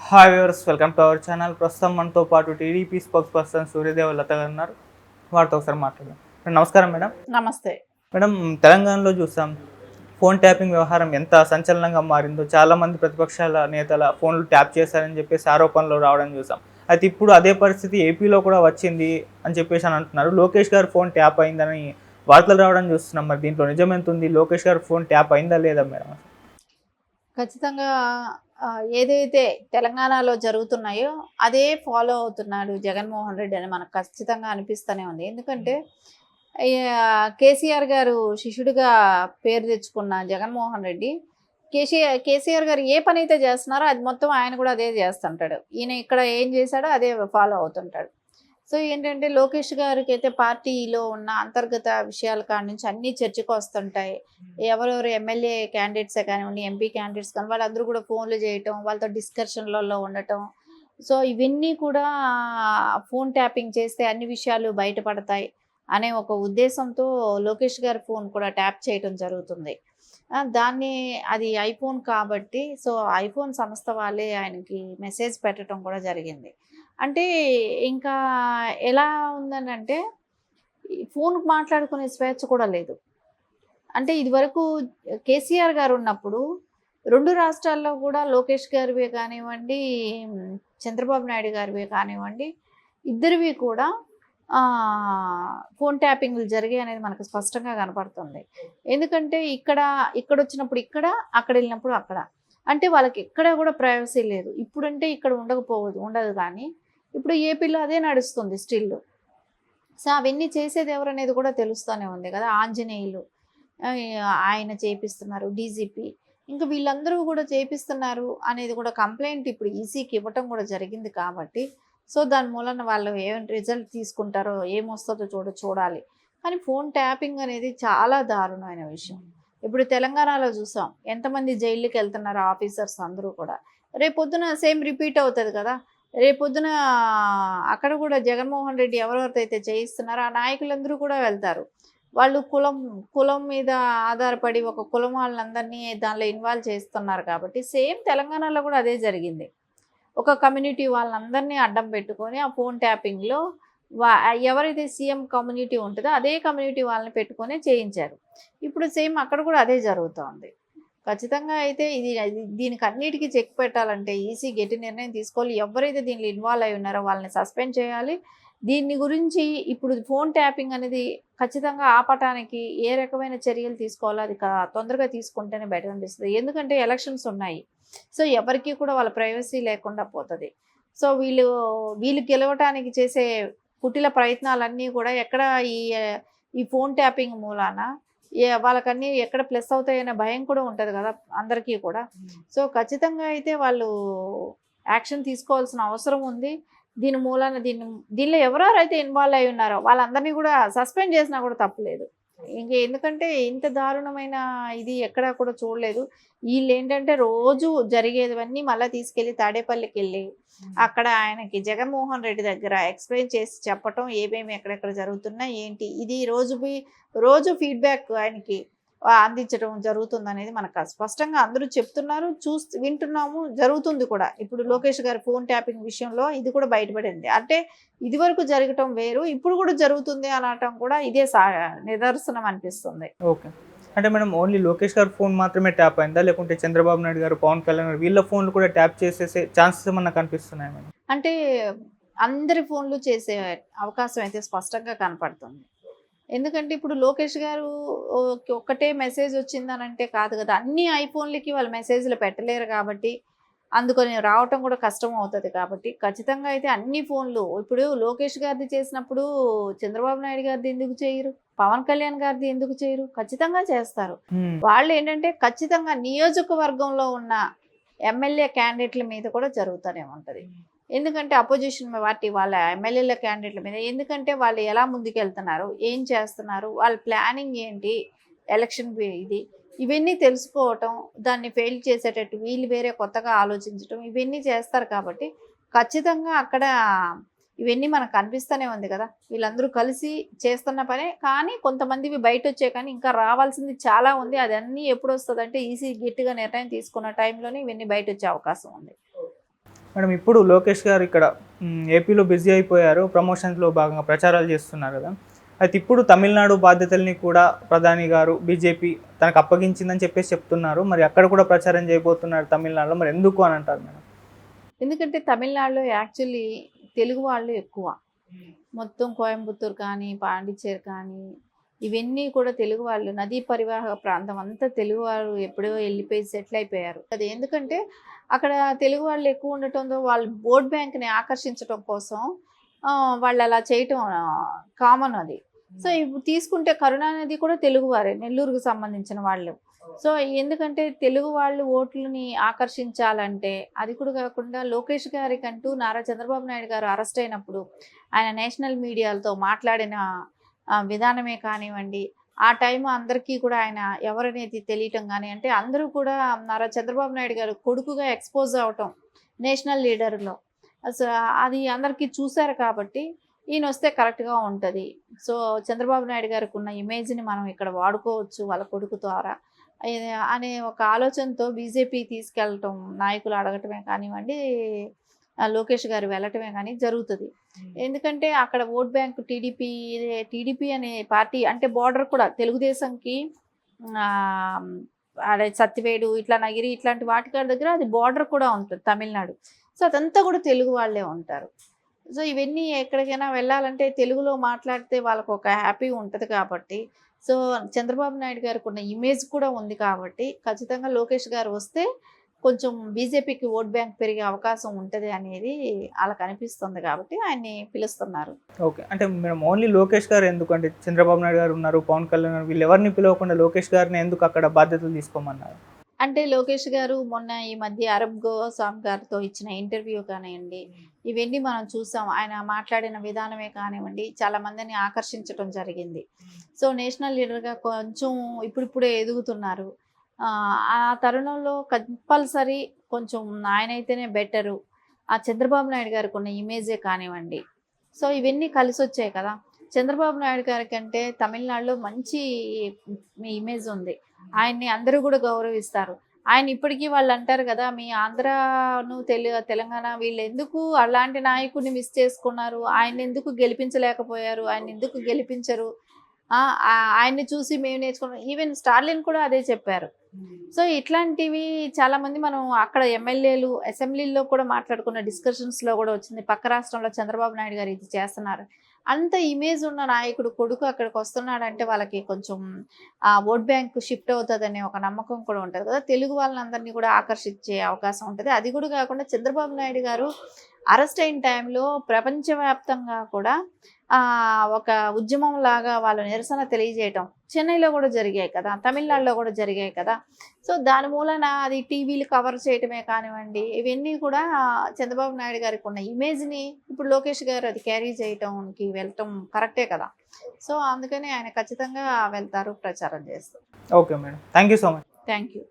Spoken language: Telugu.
Hi viewers, welcome to our channel. ప్రస్తుతం మనతో పాటు టీడీపీ స్పోక్స్ పర్సన్ సూర్యదేవ లత గారు ఉన్నారు. వారితో ఒకసారి మాట్లాడదాం. నమస్కారం మేడం. నమస్తే మేడం, తెలంగాణలో చూసాం ఫోన్ ట్యాపింగ్ వ్యవహారం ఎంత సంచలనంగా మారిందో. చాలామంది ప్రతిపక్షాల నేతల ఫోన్లు ట్యాప్ చేశారని చెప్పేసి ఆరోపణలు రావడం చూసాం. అయితే ఇప్పుడు అదే పరిస్థితి ఏపీలో కూడా వచ్చింది అని చెప్పేసి అంటున్నారు. లోకేష్ గారు ఫోన్ ట్యాప్ అయిందని వార్తలు రావడం చూస్తున్నాం. మరి దీంట్లో నిజం ఎంత ఉంది? లోకేష్ గారు ఫోన్ ట్యాప్ అయిందా లేదా మేడం? ఖచ్చితంగా ఏదైతే తెలంగాణలో జరుగుతున్నాయో అదే ఫాలో అవుతున్నాడు జగన్మోహన్ రెడ్డి అని మనకు ఖచ్చితంగా అనిపిస్తూనే ఉంది. ఎందుకంటే కేసీఆర్ గారు శిష్యుడిగా పేరు తెచ్చుకున్న జగన్మోహన్ రెడ్డి కేసీఆర్ గారు ఏ పని అయితే చేస్తున్నారో అది మొత్తం ఆయన కూడా అదే చేస్తుంటాడు. ఈయన ఇక్కడ ఏం చేశాడో అదే ఫాలో అవుతుంటాడు. సో ఏంటంటే లోకేష్ గారికి అయితే పార్టీలో ఉన్న అంతర్గత విషయాల కాడ నుంచి అన్నీ చర్చకు వస్తుంటాయి. ఎవరెవరు ఎమ్మెల్యే క్యాండిడేట్సే కానివ్వండి, ఎంపీ క్యాండిడేట్స్ కానీ వాళ్ళందరూ కూడా ఫోన్లు చేయటం, వాళ్ళతో డిస్కషన్లలో ఉండటం. సో ఇవన్నీ కూడా ఫోన్ ట్యాపింగ్ చేస్తే అన్ని విషయాలు బయటపడతాయి అనే ఒక ఉద్దేశంతో లోకేష్ గారి ఫోన్ కూడా ట్యాప్ చేయటం జరుగుతుంది. దాన్ని అది ఐఫోన్ కాబట్టి సో ఐఫోన్ సంస్థ వాళ్ళే ఆయనకి మెసేజ్ పెట్టడం కూడా జరిగింది. అంటే ఇంకా ఎలా ఉందనంటే ఫోన్ మాట్లాడుకునే స్వేచ్ఛ కూడా లేదు. అంటే ఇదివరకు కేసీఆర్ గారు ఉన్నప్పుడు 2 రాష్ట్రాల్లో కూడా లోకేష్ గారివే కానివ్వండి, చంద్రబాబు నాయుడు గారివే కానివ్వండి, ఇద్దరివి కూడా ఫోన్ ట్యాపింగ్లు జరిగాయి అనేది మనకు స్పష్టంగా కనపడుతుంది. ఎందుకంటే ఇక్కడ వచ్చినప్పుడు ఇక్కడ, అక్కడ వెళ్ళినప్పుడు అక్కడ. అంటే వాళ్ళకి ఎక్కడ కూడా ప్రైవసీ లేదు. ఇప్పుడంటే ఇక్కడ ఉండదు కానీ ఇప్పుడు ఏపీలో అదే నడుస్తుంది స్టిల్. సో అవన్నీ చేసేది ఎవరనేది కూడా తెలుస్తూనే ఉంది కదా. ఆంజనేయులు ఆయన చేపిస్తున్నారు, డీజీపీ ఇంకా వీళ్ళందరూ కూడా చేపిస్తున్నారు అనేది కూడా కంప్లైంట్ ఇప్పుడు ఈసీకి ఇవ్వటం కూడా జరిగింది కాబట్టి సో దాని మూలన వాళ్ళు ఏం రిజల్ట్ తీసుకుంటారో ఏమొస్తుందో చూడాలి. కానీ ఫోన్ ట్యాపింగ్ అనేది చాలా దారుణమైన విషయం. ఇప్పుడు తెలంగాణలో చూసాం ఎంతమంది జైలుకి వెళ్తున్నారు ఆఫీసర్స్ అందరూ కూడా. రేపొద్దున సేమ్ రిపీట్ అవుతుంది కదా. రేపొద్దున అక్కడ కూడా జగన్మోహన్ రెడ్డి ఎవరెవరితో అయితే చేయిస్తున్నారో ఆ నాయకులందరూ కూడా వెళ్తారు. వాళ్ళు కులం మీద ఆధారపడి ఒక కులం వాళ్ళందరినీ దానిలో ఇన్వాల్వ్ చేస్తున్నారు కాబట్టి సేమ్ తెలంగాణలో కూడా అదే జరిగింది. ఒక కమ్యూనిటీ వాళ్ళందరినీ అడ్డం పెట్టుకొని ఆ ఫోన్ ట్యాపింగ్లో ఎవరైతే సీఎం కమ్యూనిటీ ఉంటుందో అదే కమ్యూనిటీ వాళ్ళని పెట్టుకొని చేయించారు. ఇప్పుడు సేమ్ అక్కడ కూడా అదే జరుగుతోంది. ఖచ్చితంగా అయితే దీనికి అన్నిటికీ చెక్ పెట్టాలంటే ఈసీ గట్టి నిర్ణయం తీసుకోవాలి. ఎవరైతే దీనిలో ఇన్వాల్వ్ అయి ఉన్నారో వాళ్ళని సస్పెండ్ చేయాలి. దీని గురించి ఇప్పుడు ఫోన్ ట్యాపింగ్ అనేది ఖచ్చితంగా ఆపటానికి ఏ రకమైన చర్యలు తీసుకోవాలో అది తొందరగా తీసుకుంటేనే బెటర్ అనిపిస్తుంది. ఎందుకంటే ఎలక్షన్స్ ఉన్నాయి. సో ఎవరికి కూడా వాళ్ళ ప్రైవసీ లేకుండా పోతుంది. సో వీళ్ళు గెలవటానికి చేసే కుటిల ప్రయత్నాలన్నీ కూడా ఎక్కడ ఈ ఫోన్ ట్యాపింగ్ మూలాన వాళ్ళకన్నీ ఎక్కడ ప్లస్ అవుతాయనే భయం కూడా ఉంటుంది కదా అందరికీ కూడా. సో ఖచ్చితంగా అయితే వాళ్ళు యాక్షన్ తీసుకోవాల్సిన అవసరం ఉంది. దీని మూలాన దీనిలో ఎవరెవరైతే ఇన్వాల్వ్ అయి ఉన్నారో వాళ్ళందరినీ కూడా సస్పెండ్ చేసినా కూడా తప్పులేదు. ఎందుకంటే ఇంత దారుణమైన ఇది ఎక్కడా కూడా చూడలేదు. వీళ్ళు ఏంటంటే రోజు జరిగేవన్నీ మళ్ళీ తీసుకెళ్ళి తాడేపల్లికి వెళ్ళి అక్కడ ఆయనకి జగన్మోహన్ రెడ్డి దగ్గర ఎక్స్ప్లెయిన్ చేసి చెప్పటం ఏమేమి ఎక్కడెక్కడ జరుగుతున్నా ఏంటి ఇది రోజు ఫీడ్బ్యాక్ ఆయనకి అందించడం జరుగుతుంది అనేది మనకు స్పష్టంగా అందరూ చెప్తున్నారు, వింటున్నాము, జరుగుతుంది కూడా. ఇప్పుడు లోకేష్ గారి ఫోన్ ట్యాపింగ్ విషయంలో ఇది కూడా బయటపడింది. అంటే ఇది వరకు జరగటం వేరు, ఇప్పుడు కూడా జరుగుతుంది అనటం కూడా ఇదే నిదర్శనం అనిపిస్తుంది. ఓకే, అంటే మేడం ఓన్లీ లోకేష్ గారి ఫోన్ మాత్రమే ట్యాప్ అయిందా, లేకుంటే చంద్రబాబు నాయుడు గారు, పవన్ కళ్యాణ్ గారు వీళ్ళ ఫోన్లు కూడా ట్యాప్ చేసేసే ఛాన్సెస్ ఏమన్నా కనిపిస్తున్నాయి మేడం? అంటే అందరి ఫోన్లు చేసే అవకాశం అయితే స్పష్టంగా కనపడుతుంది. ఎందుకంటే ఇప్పుడు లోకేష్ గారు ఒక్కటే మెసేజ్ వచ్చిందనంటే కాదు కదా. అన్ని ఐఫోన్లకి వాళ్ళు మెసేజ్లు పెట్టలేరు కాబట్టి అందుకని రావటం కూడా కష్టం అవుతుంది. కాబట్టి ఖచ్చితంగా అయితే అన్ని ఫోన్లు ఇప్పుడు లోకేష్ గారిది చేసినప్పుడు చంద్రబాబు నాయుడు గారిది ఎందుకు చేయరు, పవన్ కళ్యాణ్ గారిది ఎందుకు చేయరు? ఖచ్చితంగా చేస్తారు. వాళ్ళు ఏంటంటే ఖచ్చితంగా నియోజకవర్గంలో ఉన్న ఎమ్మెల్యే క్యాండిడేట్ల మీద కూడా జరుగుతూనే ఉంటుంది. ఎందుకంటే అపోజిషన్ పార్టీ వాళ్ళ ఎమ్మెల్యేల క్యాండిడేట్ల మీద, ఎందుకంటే వాళ్ళు ఎలా ముందుకెళ్తున్నారు, ఏం చేస్తున్నారు, వాళ్ళ ప్లానింగ్ ఏంటి, ఎలక్షన్ ఇవన్నీ తెలుసుకోవటం, దాన్ని ఫెయిల్ చేసేటట్టు వీళ్ళు వేరే కొత్తగా ఆలోచించటం ఇవన్నీ చేస్తారు. కాబట్టి ఖచ్చితంగా అక్కడ ఇవన్నీ మనకు కనిపిస్తూనే ఉంది కదా. వీళ్ళందరూ కలిసి చేస్తున్న పనే. కానీ కొంతమందివి బయట వచ్చాయి, కానీ ఇంకా రావాల్సింది చాలా ఉంది. అది అన్నీ ఎప్పుడు వస్తుంది అంటే ఈసీ గట్టిగా నిర్ణయం తీసుకున్న టైంలోనే ఇవన్నీ బయట వచ్చే అవకాశం ఉంది. మేడం ఇప్పుడు లోకేష్ గారు ఇక్కడ ఏపీలో బిజీ అయిపోయారు, ప్రమోషన్స్లో భాగంగా ప్రచారాలు చేస్తున్నారు కదా. అయితే ఇప్పుడు తమిళనాడు బాధ్యతల్ని కూడా ప్రధాని గారు బీజేపీ తనకు అప్పగించిందని చెప్పేసి చెప్తున్నారు. మరి అక్కడ కూడా ప్రచారం చేయబోతున్నారు తమిళనాడులో, మరి ఎందుకు అని అంటారు మేడం? ఎందుకంటే తమిళనాడులో యాక్చువల్లీ తెలుగు వాళ్ళు ఎక్కువ. మొత్తం కోయంబత్తూరు కానీ, పాండిచ్చేరి కానీ ఇవన్నీ కూడా తెలుగు వాళ్ళు. నదీ పరివాహక ప్రాంతం అంతా తెలుగు వాళ్ళు ఎప్పుడో వెళ్ళిపోయి సెటిల్ అయిపోయారు. అది ఎందుకంటే అక్కడ తెలుగు వాళ్ళు ఎక్కువ ఉండటంతో వాళ్ళు ఓట్ బ్యాంక్ని ఆకర్షించడం కోసం వాళ్ళు అలా చేయటం కామన్ అది. సో ఇప్పుడు తీసుకుంటే కరుణానిధి కూడా తెలుగువారే, నెల్లూరుకు సంబంధించిన వాళ్ళు. సో ఎందుకంటే తెలుగు వాళ్ళు ఓట్లని ఆకర్షించాలంటే, అది కూడా కాకుండా లోకేష్ గారికంటూ నారా చంద్రబాబు నాయుడు గారు అరెస్ట్ అయినప్పుడు ఆయన నేషనల్ మీడియాలతో మాట్లాడిన విధానమే కానివ్వండి, ఆ టైం అందరికీ కూడా ఆయన ఎవరనేది తెలియటం కానీ, అంటే అందరూ కూడా నారా చంద్రబాబు నాయుడు గారు కొడుకుగా ఎక్స్పోజ్ అవటం నేషనల్ లీడర్లో అసలు అది అందరికీ చూశారు కాబట్టి ఈయన వస్తే కరెక్ట్గా ఉంటుంది. సో చంద్రబాబు నాయుడు గారికి ఉన్న ఇమేజ్ని మనం ఇక్కడ వాడుకోవచ్చు వాళ్ళ కొడుకు ద్వారా అనే ఒక ఆలోచనతో బీజేపీ తీసుకెళ్ళటం, నాయకులు అడగటమే కానివ్వండి, లోకేష్ గారు వెళ్ళటమే కానీ జరుగుతుంది. ఎందుకంటే అక్కడ ఓట్ బ్యాంక్ టీడీపీ అనే పార్టీ అంటే బార్డర్ కూడా తెలుగుదేశంకి అదే సత్యవేడు ఇట్లా నగిరి ఇట్లాంటి వాటికాడ దగ్గర అది బార్డర్ కూడా ఉంటుంది తమిళనాడు. సో అదంతా కూడా తెలుగు వాళ్ళే ఉంటారు. సో ఇవన్నీ ఎక్కడికైనా వెళ్ళాలంటే తెలుగులో మాట్లాడితే వాళ్ళకు ఒక హ్యాపీ ఉంటుంది కాబట్టి, సో చంద్రబాబు నాయుడు గారికి ఉన్న ఇమేజ్ కూడా ఉంది కాబట్టి ఖచ్చితంగా లోకేష్ గారు వస్తే కొంచెం బీజేపీకి ఓట్ బ్యాంక్ పెరిగే అవకాశం ఉంటుంది అనేది వాళ్ళకి అనిపిస్తుంది కాబట్టి ఆయన్ని పిలుస్తున్నారు. ఓకే, అంటే మేము ఓన్లీ లోకేష్ గారు ఎందుకు, అంటే చంద్రబాబు నాయుడు గారు ఉన్నారు, పవన్ కళ్యాణ్ గారు, వీళ్ళు ఎవరిని పిలవకుండా లోకేష్ గారిని ఎందుకు అక్కడ బాధ్యతలు తీసుకోమన్నారు? అంటే లోకేష్ గారు మొన్న ఈ మధ్య అరబ్ గోస్వామి గారితో ఇచ్చిన ఇంటర్వ్యూ కానివ్వండి, ఇవన్నీ మనం చూసాం. ఆయన మాట్లాడిన విధానమే కానివ్వండి చాలా మందిని ఆకర్షించడం జరిగింది. సో నేషనల్ లీడర్గా కొంచెం ఇప్పుడిప్పుడే ఎదుగుతున్నారు. ఆ తరుణంలో కంపల్సరీ కొంచెం ఆయనైతేనే బెటరు. ఆ చంద్రబాబు నాయుడు గారికి ఉన్న ఇమేజే కానివ్వండి, సో ఇవన్నీ కలిసి వచ్చాయి కదా. చంద్రబాబు నాయుడు గారి కంటే తమిళనాడులో మంచి ఇమేజ్ ఉంది. ఆయన్ని అందరూ కూడా గౌరవిస్తారు. ఆయన ఇప్పటికీ వాళ్ళు అంటారు కదా, మీ ఆంధ్రాను తెలంగాణ వీళ్ళు ఎందుకు అలాంటి నాయకుడిని మిస్ చేసుకున్నారు, ఆయన ఎందుకు గెలిపించలేకపోయారు, ఆయన ఎందుకు గెలిపించరు, ఆయన్ని చూసి మేము నేర్చుకున్నాం. ఈవెన్ స్టాలిన్ కూడా అదే చెప్పారు. సో ఇట్లాంటివి చాలామంది మనం అక్కడ ఎమ్మెల్యేలు అసెంబ్లీలో కూడా మాట్లాడుకున్న డిస్కషన్స్లో కూడా వచ్చింది. పక్క రాష్ట్రంలో చంద్రబాబు నాయుడు గారు ఇది చేస్తున్నారు. అంత ఇమేజ్ ఉన్న నాయకుడు కొడుకు అక్కడికి వస్తున్నాడంటే వాళ్ళకి కొంచెం ఓట్ బ్యాంక్ షిఫ్ట్ అవుతుందనే ఒక నమ్మకం కూడా ఉంటుంది కదా. తెలుగు వాళ్ళందరినీ కూడా ఆకర్షించే అవకాశం ఉంటుంది. అది కూడా కాకుండా చంద్రబాబు నాయుడు గారు అరెస్ట్ అయిన టైంలో ప్రపంచవ్యాప్తంగా కూడా ఒక ఉద్యమం లాగా వాళ్ళు నిరసన తెలియజేయటం చెన్నైలో కూడా జరిగాయి కదా, తమిళనాడులో కూడా జరిగాయి కదా. సో దాని మూలన అది టీవీలు కవర్ చేయటమే కానివ్వండి, ఇవన్నీ కూడా చంద్రబాబు నాయుడు గారికి ఉన్న ఇమేజ్ని ఇప్పుడు లోకేష్ గారు అది క్యారీ చేయటంకి వెళ్ళటం కరెక్టే కదా. సో అందుకని ఆయన ఖచ్చితంగా వెళ్తారు, ప్రచారం చేస్తారు. Okay madam, thank you so much. Thank you.